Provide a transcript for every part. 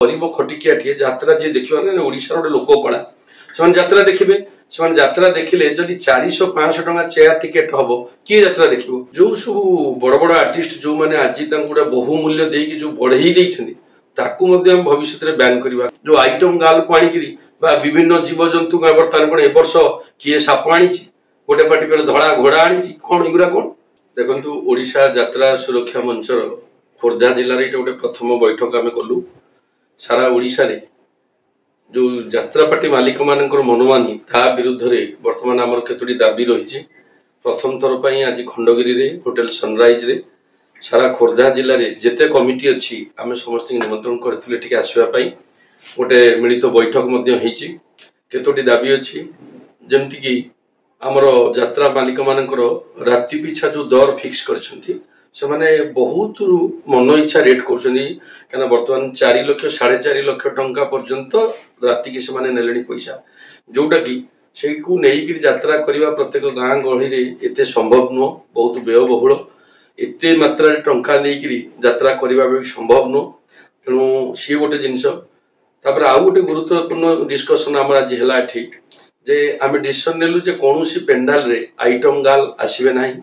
गरीब खटिकिया यात्रा जी देखा ओडिशा गोटे लोक कला से यात्रा देखिए से यात्रा देखिले जदि 400-500 टंका चेयर टिकेट हम किए यात्रा देख जो सब बड़ बड़ आर्टिस्ट जो मैंने आज गोटे बहुमूल्य देकी जो बढ़ई भविष्य में बैन करवा जो आइटम गाल को आनिकी विभिन्न जीवजंतु बर्तमान कौन ए वर्ष किए साप आनी गोटे पार्टी पे धड़ा घोड़ा आनी कौन युरा कौन देखु ओडिशा यात्रा सुरक्षा मंचर खोर्धा जिले में गोटे प्रथम बैठक आम कलु सारा ओडिशा रे जो यात्रा पार्टी मालिक मानकर मनमानी ता विरुद्ध रे वर्तमान आमर केतोटी दाबी रही प्रथम थर पर आज खंडगिरी रे होटेल सनराइज रे सारा खोर्धा जिले में जिते कमिटी अच्छी आम समस्त निमंत्रण करते आसवाई गोटे मिलित बैठक केतोटी दाबी अच्छी जमती कि आमर यात्रा मालिक मानकर राति पिछा जो दर फिक्स करछंती से माने बहुत मन इच्छा रेट कर बर्तमान 4 लाख 4.5 लाख टंका पर्यंत राति की से नेले पैसा जोटा कि से यात्रा करने प्रत्येक गाँ गहली एत संभव नुह बहुत व्ययबहुल एत मात्रा टंका नहीं यात्रा करने भी संभव नुह तेणु सी गोटे जिनस आउ गोटे गुरुत्वपूर्ण डिस्कसन आम आज है जे आम डिसीजन नेलु जे कौन पेंडाल रे आइटम गाल आसबे ना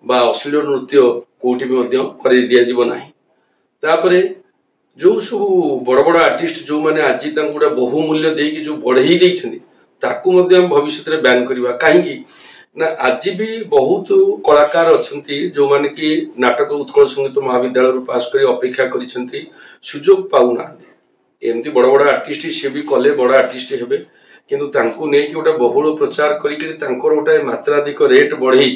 बा अश्लील नृत्य कौटी भी कर दिज्व ना जो सब बड़ बड़ आर्टिस्ट जो मैंने आज गोटे बहुमूल्य देकी जो बढ़ई भविष्य में बैन करवा कहीं ना आज भी बहुत कलाकार अच्छा जो मैंने कि नाटक उत्कल संगीत महाविद्यालय पास कर अपेक्षा कर सुजोग पाऊना एमती बड़ बड़ आर्टिस्ट सी भी कले बड़ आर्टिस्ट हे किंतु तांको नहीं कि गोटे बहुल प्रचार कर गोटे मात्राधिक रेट बढ़ई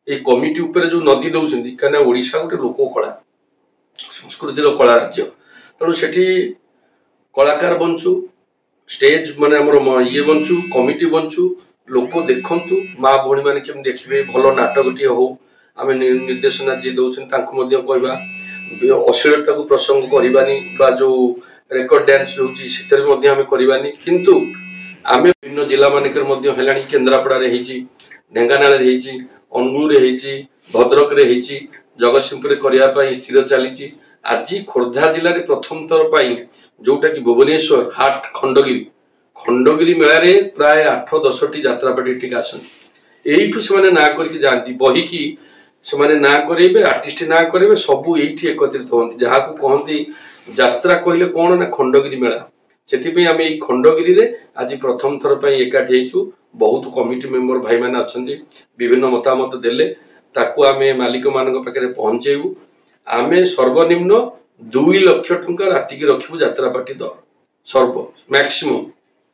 ये कमिटी उपरे जो नदी दौरान कहीं ओडिशा गोटे लोक कला संस्कृतिर कला राज्य तेणु से कलाकार बंचु स्टेज माने ये बंचु कमिटी बंचु लोक देखु माँ भौणी मैंने केम देखिए भल नाटक टे हो आम निर्देशना जी दौरान कहवा अश्लीलता को प्रसंग करवानी जो रेकर्ड डांस होमें करवानी किंतु आम विभिन्न जिला मानक केन्द्रापड़ा ढेंकानाल अनुगुल भद्रक जगतसिंहपुर करने स्थिर चली आज खोर्धा जिले में प्रथम थर पर जोटा कि भुवनेश्वर हाट खंडगिरी मेला प्राय 8-10टी यात्रा पार्टी आसन यू से ना करके जाती बही की से ना करे आर्टिस्ट ना करे सबू ये एकत्रित होती जहाँ को कहती यात्रा कहले कौन ना खंडगिरी मेला से आम ये खंडगिरी रे आज प्रथम थर पर एकाठी बहुत कमिटी मेंबर भाई मैंने अच्छा विभिन्न मतामत देले ताकू आम मालिक मान पाखे पहुंचेबू आम सर्वनिम्न 2 लाख टंका राति की रखू यात्रा पार्टी दर सर्व मैक्सिमम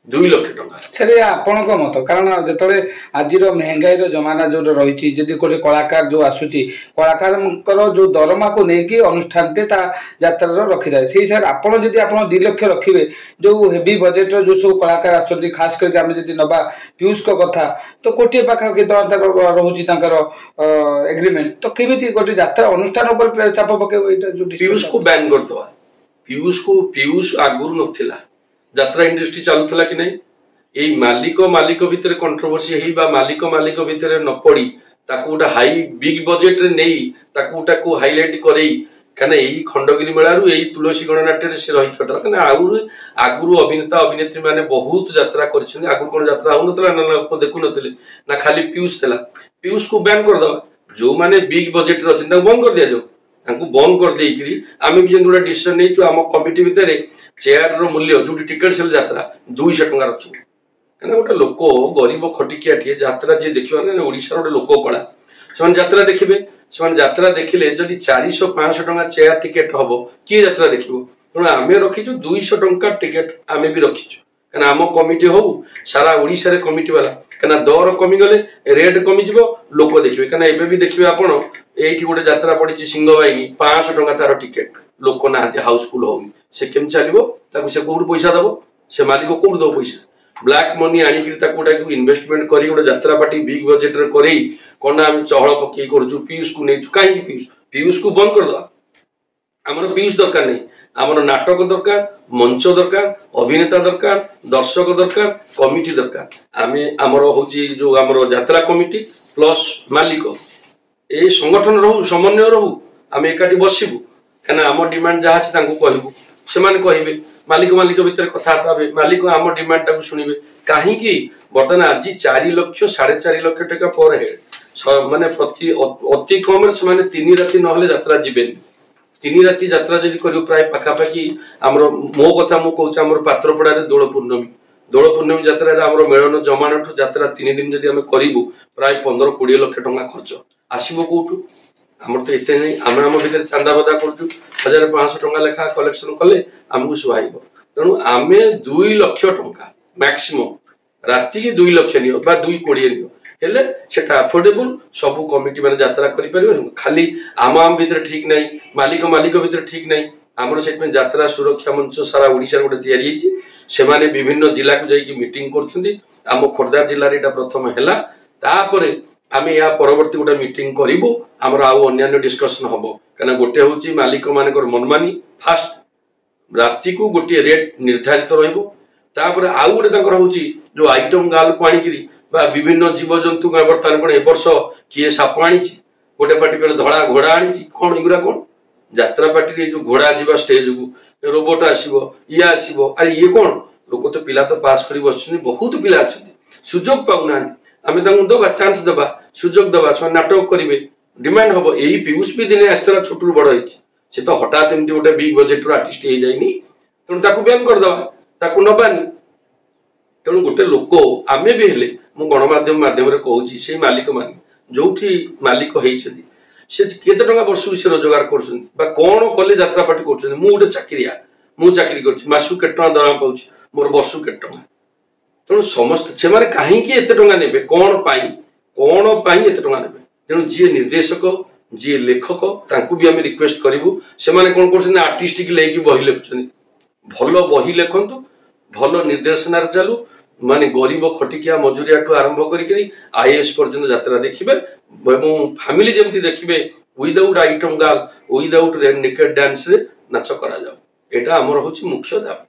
2 लाख टंका सर आपण मत कारण जो आज महंगाई जमाना जो रही गोटे कलाकार जो आसूची कलाकार जो दरमा को लेकिन अनुष्ठान यात्रा रखी जाए से सर आप 2 लाख रखिए जो हेवी बजेट जो सब कलाकार आसुँच खास करके आम जी नवा पीयूष को कथा तो कोटे पाखापाखि रोचे एग्रीमेंट तो केमी गोटे यात्रा अनुष्ठान पर चाप पकेब पीयूष को बैन करदे पीयूष आगुरी नथिला यात्रा इंडस्ट्री चलुला कि नहीं यही मालिक भितर कंट्रोवर्सी मालिक भितर न पड़ी गोटे हाई बिग बजेट रे नहीं हाइलाइट कर यही खंडगिरी मेलू यही तुलसी गणनाट्य से रही कहीं आगुरी अभिनेता अभिनेत्री मैंने बहुत यात्रा कर आगुरी कौन यात्रा होना ना लोक देखु ना खाली पीयूष पीयूष को बैन करदे जो मैंने बिग बजेट अच्छे बंद कर दि जाऊ बंद कर देकरी आम भी गोटे डिसीजन नहीं आम कमिटी भितर चेयर मूल्य जो टिकेट सेल यात्रा 200 टंका रखी कहीं गोटे लोक गरीब खटिकिया यात्रा जी देखा ओडिशा गोटे लोक कला से यात्रा देखिए से यात्रा देखिले जदि 400-500 टंका चेयर टिकेट हम किए यात्रा देख तेणु आम रखीचु 200 टंका टिकेट आम भी रखीचु कहीं आम कमिटी हो सारा ओडिशा रे कमिटी वाला कहीं दर कमिगले रेट कमिज लोक देखिए कहीं एबे भी देखिए आपण एठी गोटे यात्रा पड़ी सिंहवाई 500 टंका तार टिकेट लोक ना हाउसफुल होनी से केम चलो से कौट पैसा दब से मालिक कौट दब पैसा ब्लैक मनी आनिक इन्वेस्टमेंट कर गोटे यात्रा पार्टी बिग बजेट कर कौन आम चहल पकई कर पीयूष को नहीं कहीं पीयूष को बंद करदे आमर पीयूष दरकार नहीं आमर नाटक दरकार मंच दरकार अभिनेता दरकार दर्शक दरकार कमिटी दरकार आम आमर हूँ जो आमर यात्रा कमिटी प्लस मालिक ये संगठन रहू समन्वय रहू आम एकाठी बसबू कहीं आम डिमांड जहाँ कहूँ ସେମାନେ କହିବେ ମାଲିକ ମାଲିକ ଭିତରେ କଥାବାର୍ତ୍ତା ହେବେ ମାଲିକ ଆମ ଡିମାଣ୍ଡଟାକୁ ଶୁଣିବେ କାହିଁକି ବର୍ତ୍ତମାନ ଆଜି 4 ଲକ୍ଷ 4.5 ଲକ୍ଷ ଟଙ୍କା ପର ହେଡ୍ ମାନେ ଅତି କମରେ ସେମାନେ 3 ରାତି ନହେଲେ ଯାତ୍ରା ଯିବେନି 3 ରାତି ଯାତ୍ରା ଯଦି କରିବୁ ପ୍ରାୟ ପାଖାପାଖି ଆମର ମୋ କଥା ମୁଁ କହୁଛି ଆମର ପାତ୍ରପଡ଼ାରେ ଦୋଳ ପୂର୍ଣ୍ଣମୀ ଯାତ୍ରାରେ ଆମର ମେଳନ ଜମାଣଠୁ ଯାତ୍ରା 3 ଦିନ ଯଦି ଆମେ କରିବୁ ପ୍ରାୟ 15-20 ଲକ୍ଷ ଟଙ୍କା ଖର୍ଚ୍ଚ ଆସିବ କୋଉଠୁ ଆମର ତ ଏତେ ନାହିଁ ଆମେ ଆମ ଭିତରେ ଚାନ୍ଦାବଦା କରୁଛୁ 1500 ଟଙ୍କା ଲେଖା କଲେକ୍ସନ କଲେ ଆମକୁ ସୁହାଇବ ତେଣୁ ଆମେ 2 ଲକ୍ଷ ଟଙ୍କା ମ୍ୟାକ୍ସିମମ୍ ରାତିକି 2 ଲକ୍ଷ ନିଅ ବା 2.20 ନିଅ ହେଲେ সেটা আফোর্ডেবল সবু কমিটি মানে যাত্রা করি পারিবে খালি আম ভিতরে ঠিক নাই মালিক ভিতরে ঠিক নাই আমার সেটা যাত্রা সুরক্ষা মঞ্চ সারা ওড়িশার গোটে তৈরি হয়েছি সেমানে বিভিন্ন জেলাকে যাইকি মিটিং করছন্তি আম খোর্ধা জেলার এটা প্রথম হেলা তারপরে আমি ইয়া পরবর্তী গোটে মিটিং করিবু আমার আউ অন্যান্য ডিসকশন হব কারণ গোটে হচ্ছে মালিক মানকর মনমানি ফার্স্ট রাতি কু গোটে রেট নির্ধারিত রহিব তারপরে আউ গোটে তাঙ্কর হচ্ছে যে আইটম গাল কু আনিকি বা বিভিন্ন জীবজন্তু বর্তমান কোণ এ বর্ষ কিଏ সাপ আনিছি গোটে পার্টি পেলে ধড়া ঘোড়া আনিছি কোণ এগুলা কোণ যাত্রা পার্টির এই যে ঘোড়া যা স্টেজকু রোবট আসব ইয়ে আসব আরে ইয়ে কোণ লোক তো পিলা তো পাস করে বসছেন বহুত পিলা অনেক সুযোগ পাওনা আমি তাকে দেবা চান্স দেবা সুযোগ দেবা সে নাটক করবে ডিমান্ড হব এই পিউষ বি দিনে আসলে ছোটু বড় হয়েছে সে তো হঠাৎ এমনি গোটে বিগ বজেটর আর্টিস্ট হয়ে যায়নি তেমন তাকে ব্যান করেদেবা তাকে নবানি তেমন গোটে লোক আমি भी हेले मु गणमाध्यम माध्यम कहूँ से मालिक मान जो मालिक होती से केते टंका वर्ष से रोजगार कर कौन कले यात्रा पार्टी कर गोटे चाकरिया मु चाकरी कर मासु के दरमा पाँच मोर वर्ष के तेणु समस्त से कहीं एत ने कौन पाई एत ने तेणु जी निर्देशक जी लेखक तांकु भी आम रिक्वेस्ट करूँ से कौन कर आर्टिस्ट की लेकिन बही लिखुं भल बही लिखतु भल निर्देशनार चालू माने गरीब खटिकिया मजुरिया ठू आरंभ करी आईएएस पर्यंत यात्रा देखिबे फैमिली जेमती देखिबे without item girl without naked dance रे नाच करा जाओ एटा हमर होछि मुख्य दाबी।